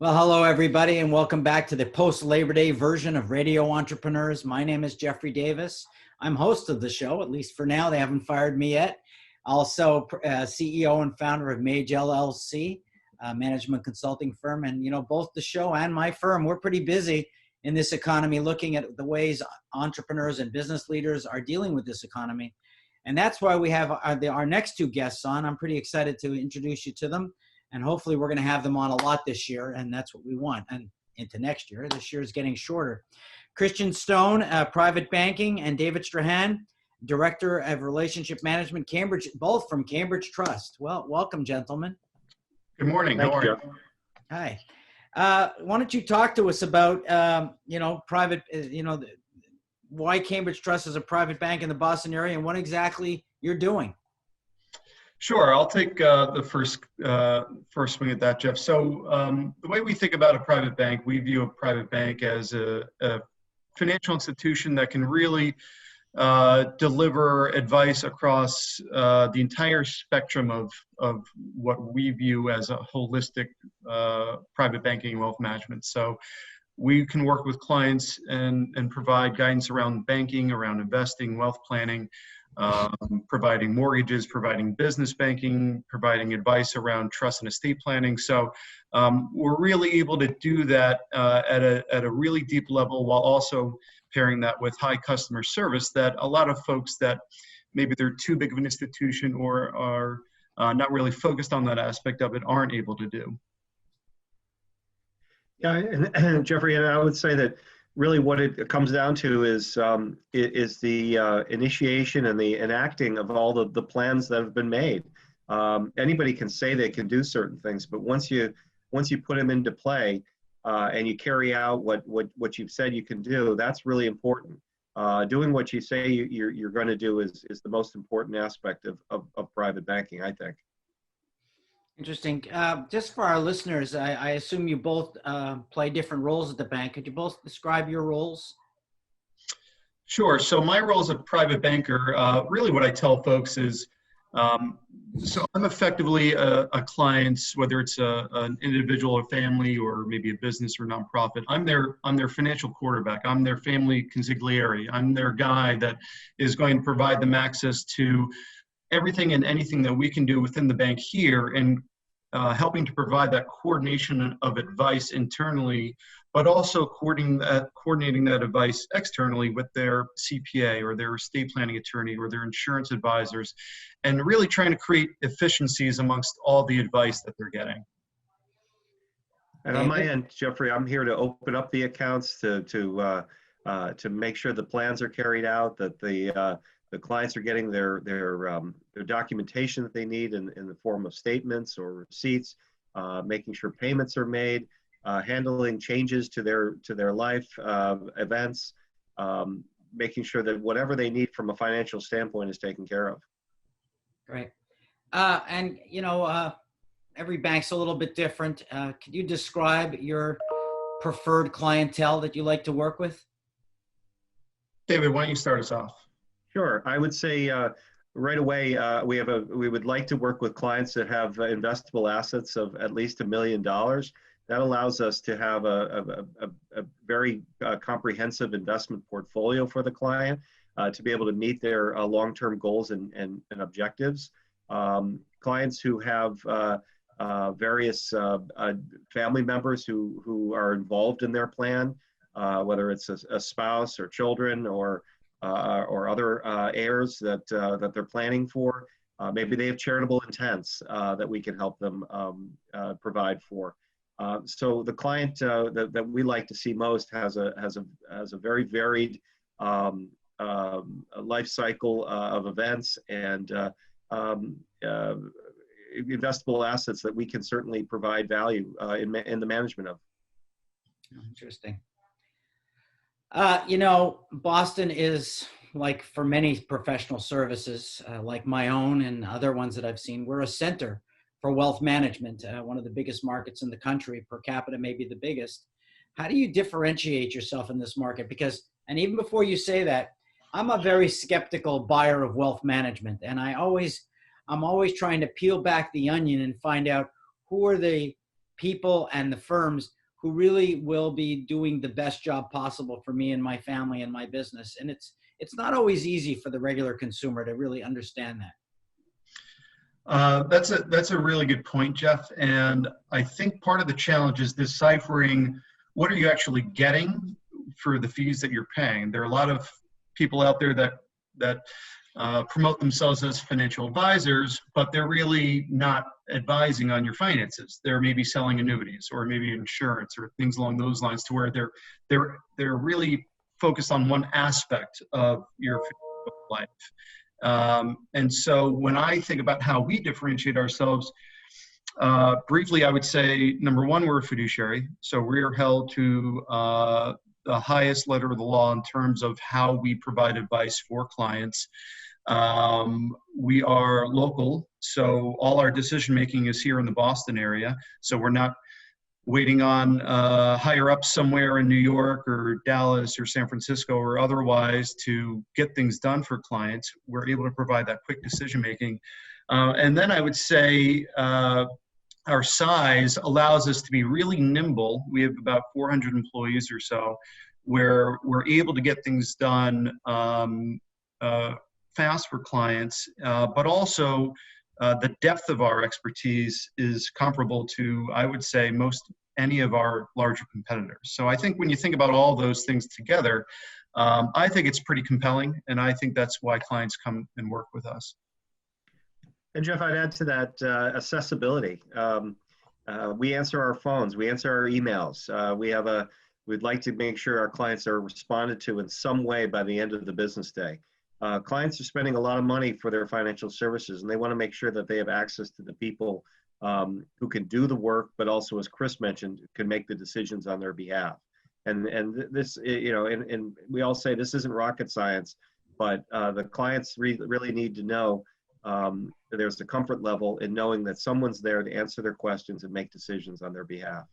Well, hello, everybody, and welcome back to the post-Labor Day version of Radio Entrepreneurs. My name is Jeffrey Davis. I'm host of the show, at least for now. They haven't fired me yet. Also, CEO and founder of MAGE LLC, a management consulting firm. And, you know, both the show and my firm, we're pretty busy in this economy looking at the ways entrepreneurs and business leaders are dealing with this economy. And that's why we have our next two guests on. I'm pretty excited to introduce you to them. And hopefully we're going to have them on a lot this year, and that's what we want. And into next year, this year is getting shorter. Christian Stone, private banking, and David Strachan, director of relationship management, Cambridge, both from Cambridge Trust. Well, welcome, gentlemen. Good morning. How are you? Hi. Why don't you talk to us about, private, why Cambridge Trust is a private bank in the Boston area and what exactly you're doing? Sure, I'll take the first swing at that, Jeff. So the way we think about a private bank, we view a private bank as a financial institution that can really deliver advice across the entire spectrum of what we view as a holistic private banking and wealth management. So we can work with clients and provide guidance around banking, around investing, wealth planning, providing mortgages, providing business banking, providing advice around trust and estate planning. So we're really able to do that at a really deep level while also pairing that with high customer service that a lot of folks that maybe they're too big of an institution or are not really focused on that aspect of it aren't able to do. Yeah, and Jeffrey, and I would say that really what it comes down to is the initiation and the enacting of all the plans that have been made. Anybody can say they can do certain things, but once you put them into play and you carry out what you've said you can do, that's really important. Doing what you say you're going to do is the most important aspect of private banking, I think. Interesting. Just for our listeners, I assume you both play different roles at the bank. Could you both describe your roles? Sure. So my role as a private banker, really what I tell folks is, so I'm effectively a client, whether it's an individual or family or maybe a business or nonprofit. I'm their financial quarterback. I'm their family consigliere. I'm their guy that is going to provide them access to everything and anything that we can do within the bank here, and helping to provide that coordination of advice internally, but also coordinating that advice externally with their CPA or their estate planning attorney or their insurance advisors, and really trying to create efficiencies amongst all the advice that they're getting. And on my end, Jeffrey, I'm here to open up the accounts to make sure the plans are carried out, that the clients are getting their documentation that they need in the form of statements or receipts, making sure payments are made, handling changes to their life events, making sure that whatever they need from a financial standpoint is taken care of. Great. And every bank's a little bit different. Could you describe your preferred clientele that you like to work with? David, why don't you start us off? Sure. I would say right away we would like to work with clients that have investable assets of at least $1 million. That allows us to have a very comprehensive investment portfolio for the client to be able to meet their long-term goals and objectives. Clients who have various family members who are involved in their plan, whether it's a spouse or children or other heirs that they're planning for. Maybe they have charitable intents that we can help them provide for. So the client that we like to see most has a very varied life cycle of events and investable assets that we can certainly provide value in the management of. Interesting. Boston is, like for many professional services, like my own and other ones that I've seen, we're a center for wealth management, one of the biggest markets in the country, per capita maybe the biggest. How do you differentiate yourself in this market? Because, and even before you say that, I'm a very skeptical buyer of wealth management, and I'm always trying to peel back the onion and find out who are the people and the firms who really will be doing the best job possible for me and my family and my business. And it's not always easy for the regular consumer to really understand that. That's a really good point, Jeff. And I think part of the challenge is deciphering what are you actually getting for the fees that you're paying. There are a lot of people out there that promote themselves as financial advisors, but they're really not advising on your finances. They're maybe selling annuities or maybe insurance or things along those lines, to where they're really focused on one aspect of your life. And so when I think about how we differentiate ourselves, briefly, I would say, number one, we're a fiduciary. So we are held to the highest letter of the law in terms of how we provide advice for clients. We are local, so all our decision making is here in the Boston area. So we're not waiting on higher up somewhere in New York or Dallas or San Francisco or otherwise to get things done for clients. We're able to provide that quick decision making. And then I would say our size allows us to be really nimble. We have about 400 employees or so, where we're able to get things done fast for clients, but also the depth of our expertise is comparable to, I would say, any of our larger competitors. So I think when you think about all those things together, I think it's pretty compelling, and I think that's why clients come and work with us. And Jeff, I'd add to that accessibility. We answer our phones, we answer our emails. We'd like to make sure our clients are responded to in some way by the end of the business day. Clients are spending a lot of money for their financial services, and they want to make sure that they have access to the people who can do the work, but also, as Chris mentioned, can make the decisions on their behalf. And this, and we all say this isn't rocket science, but the clients really need to know that there's a comfort level in knowing that someone's there to answer their questions and make decisions on their behalf.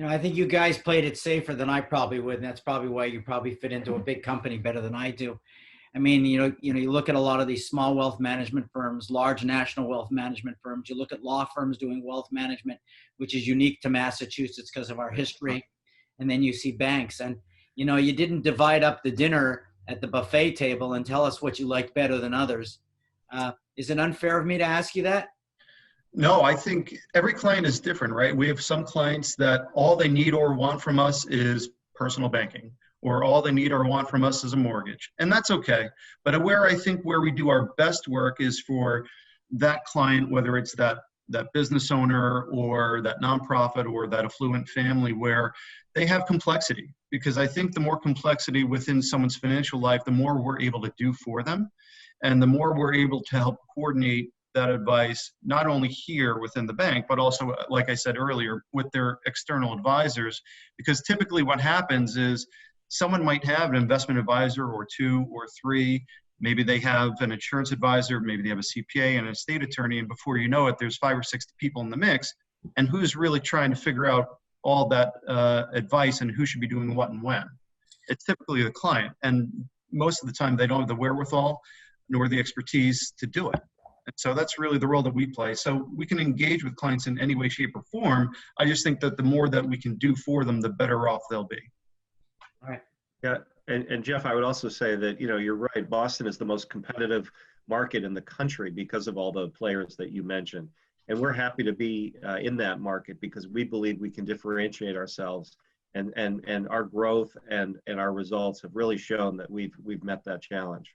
I think you guys played it safer than I probably would, and that's probably why you probably fit into a big company better than I do. I mean, you look at a lot of these small wealth management firms, large national wealth management firms. You look at law firms doing wealth management, which is unique to Massachusetts because of our history. And then you see banks. And, you didn't divide up the dinner at the buffet table and tell us what you liked better than others. Is it unfair of me to ask you that? No, I think every client is different, right? We have some clients that all they need or want from us is personal banking, or all they need or want from us is a mortgage. And that's okay. But where we do our best work is for that client, whether it's that business owner or that nonprofit or that affluent family, where they have complexity. Because I think the more complexity within someone's financial life, the more we're able to do for them. And the more we're able to help coordinate that advice, not only here within the bank, but also, like I said earlier, with their external advisors. Because typically what happens is someone might have an investment advisor or two or three. Maybe they have an insurance advisor, maybe they have a CPA and an estate attorney, and before you know it, there's 5 or 6 people in the mix. And who's really trying to figure out all that advice and who should be doing what and when? It's typically the client. And most of the time, they don't have the wherewithal nor the expertise to do it. And so that's really the role that we play. So we can engage with clients in any way, shape, or form. I just think that the more that we can do for them, the better off they'll be. All right. Yeah, and Jeff, I would also say that, you're right. Boston is the most competitive market in the country because of all the players that you mentioned. And we're happy to be in that market because we believe we can differentiate ourselves, and our growth and our results have really shown that we've met that challenge.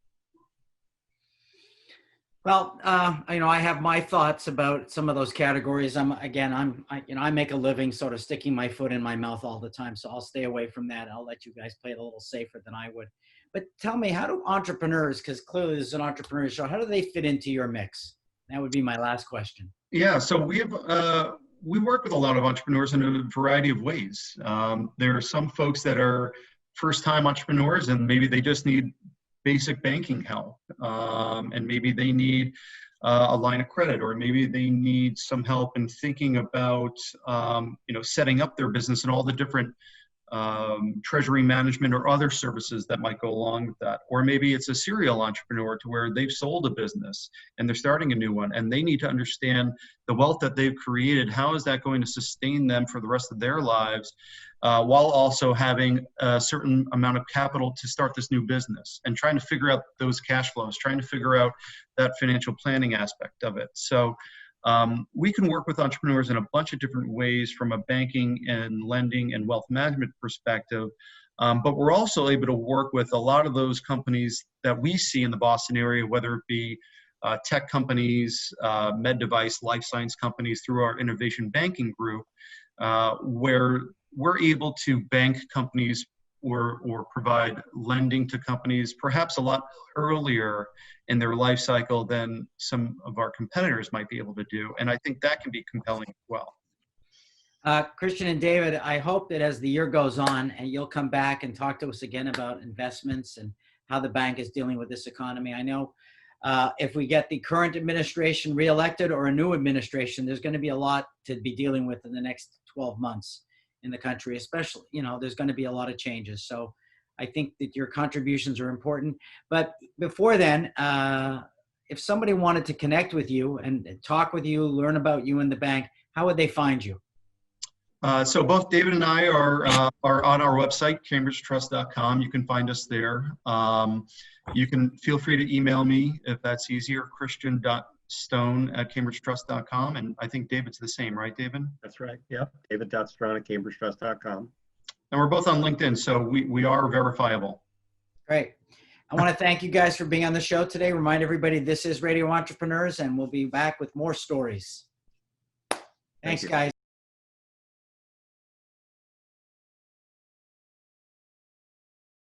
Well, I have my thoughts about some of those categories. I make a living sort of sticking my foot in my mouth all the time, so I'll stay away from that. I'll let you guys play it a little safer than I would. But tell me, how do entrepreneurs, because clearly this is an entrepreneur show, how do they fit into your mix? That would be my last question. Yeah, so we work with a lot of entrepreneurs in a variety of ways. There are some folks that are first-time entrepreneurs, and maybe they just need basic banking help, and maybe they need a line of credit, or maybe they need some help in thinking about setting up their business and all the different treasury management or other services that might go along with that. Or maybe it's a serial entrepreneur to where they've sold a business and they're starting a new one, and they need to understand the wealth that they've created. How is that going to sustain them for the rest of their lives, while also having a certain amount of capital to start this new business, and trying to figure out those cash flows, trying to figure out that financial planning aspect of it. So we can work with entrepreneurs in a bunch of different ways from a banking and lending and wealth management perspective. But we're also able to work with a lot of those companies that we see in the Boston area, whether it be tech companies, med device, life science companies, through our innovation banking group, where we're able to bank companies or provide lending to companies perhaps a lot earlier in their life cycle than some of our competitors might be able to do. And I think that can be compelling as well. Christian and David, I hope that as the year goes on, and you'll come back and talk to us again about investments and how the bank is dealing with this economy. I know if we get the current administration reelected or a new administration, there's going to be a lot to be dealing with in the next 12 months in the country, especially, there's going to be a lot of changes. So I think that your contributions are important. But before then, if somebody wanted to connect with you and talk with you, learn about you and the bank, how would they find you? So both David and I are on our website, cambridgetrust.com. You can find us there. You can feel free to email me if that's easier, christian.stone@cambridgetrust.com. And I think David's the same, right, David? That's right. Yeah. David.Strachan@cambridgetrust.com. And we're both on LinkedIn, so we are verifiable. Great. I want to thank you guys for being on the show today. Remind everybody this is Radio Entrepreneurs, and we'll be back with more stories. Thanks, guys.